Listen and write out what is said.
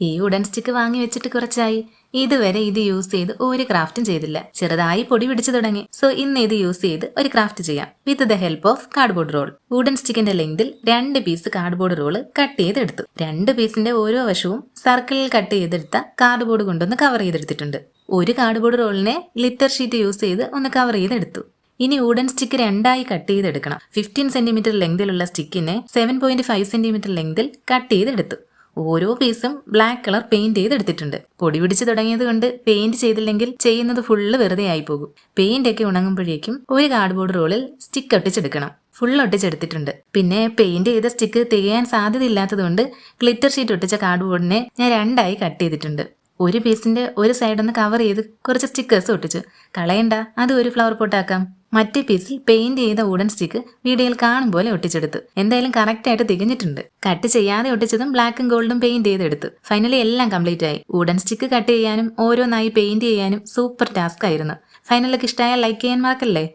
ഈ wooden stick വാങ്ങി വെച്ചിട്ട് കുറച്ചായി. ഇതുവരെ ഇത് യൂസ് ചെയ്ത് ഒരു ക്രാഫ്റ്റും ചെയ്തില്ല. ചെറുതായി പൊടി പിടിച്ചു തുടങ്ങി. സോ ഇന്ന് ഇത് യൂസ് ചെയ്ത് ഒരു ക്രാഫ്റ്റ് ചെയ്യാം with the help of cardboard roll. Wooden സ്റ്റിക്കിന്റെ ലെങ്തിൽ 2 പീസ് കാർഡ്ബോർഡ് റോള് കട്ട് ചെയ്തെടുത്തു. 2 പീസിന്റെ ഓരോ വശവും സർക്കിളിൽ കട്ട് ചെയ്തെടുത്ത കാർഡ്ബോർഡ് കൊണ്ടൊന്ന് കവർ ചെയ്തെടുത്തിട്ടുണ്ട്. ഒരു കാർഡ്ബോർഡ് റോളിനെ ഗ്ലിറ്റർ ഷീറ്റ് യൂസ് ചെയ്ത് ഒന്ന് കവർ ചെയ്തെടുത്തു. ഇനി വുഡൻ സ്റ്റിക്ക് 2ആയി കട്ട് ചെയ്തെടുക്കണം. 15 സെന്റിമീറ്റർ ലെങ്തിലുള്ള സ്റ്റിക്കിനെ 7.5 സെന്റിമീറ്റർ ലെങ്തിൽ കട്ട് ചെയ്തെടുത്തു. ഓരോ പീസും ബ്ലാക്ക് കളർ പെയിന്റ് ചെയ്തെടുത്തിട്ടുണ്ട്. പൊടി പിടിച്ചു തുടങ്ങിയത് കൊണ്ട് പെയിന്റ് ചെയ്തില്ലെങ്കിൽ ചെയ്യുന്നത് ഫുള്ള് വെറുതെ ആയി പോകും. പെയിന്റ് ഒക്കെ ഉണങ്ങുമ്പോഴേക്കും ഒരു കാർഡ്ബോർഡ് റോളിൽ സ്റ്റിക്ക് ഒട്ടിച്ചെടുക്കണം. ഫുൾ ഒട്ടിച്ചെടുത്തിട്ടുണ്ട്. പിന്നെ പെയിന്റ് ചെയ്ത സ്റ്റിക്ക് തികയാൻ സാധ്യതയില്ലാത്തതുകൊണ്ട് ഗ്ലിറ്റർ ഷീറ്റ് ഒട്ടിച്ച കാർഡ്ബോർഡിനെ ഞാൻ 2ആയി കട്ട് ചെയ്തിട്ടുണ്ട്. ഒരു പീസിന്റെ ഒരു സൈഡ് ഒന്ന് കവർ ചെയ്ത് കുറച്ച് സ്റ്റിക്കേഴ്സ് ഒട്ടിച്ചു. കളയണ്ട, അത് ഒരു ഫ്ലവർ പോട്ടാക്കാം. മറ്റേ പീസിൽ പെയിന്റ് ചെയ്ത വുഡൻ സ്റ്റിക്ക് വീഡിയോയിൽ കാണും പോലെ ഒട്ടിച്ചെടുത്തു. എന്തായാലും കറക്റ്റ് ആയിട്ട് തികഞ്ഞിട്ടുണ്ട്. കട്ട് ചെയ്യാതെ ഒട്ടിച്ചതും ബ്ലാക്കും ഗോൾഡും പെയിന്റ് ചെയ്തെടുത്തു. ഫൈനലി എല്ലാം കംപ്ലീറ്റ് ആയി. വുഡൻ സ്റ്റിക്ക് കട്ട് ചെയ്യാനും ഓരോന്നായി പെയിന്റ് ചെയ്യാനും സൂപ്പർ ടാസ്ക് ആയിരുന്നു. ഫൈനലൊക്കെ ഇഷ്ടമായാൽ ലൈക്ക് ചെയ്യാൻ മറക്കല്ലേ.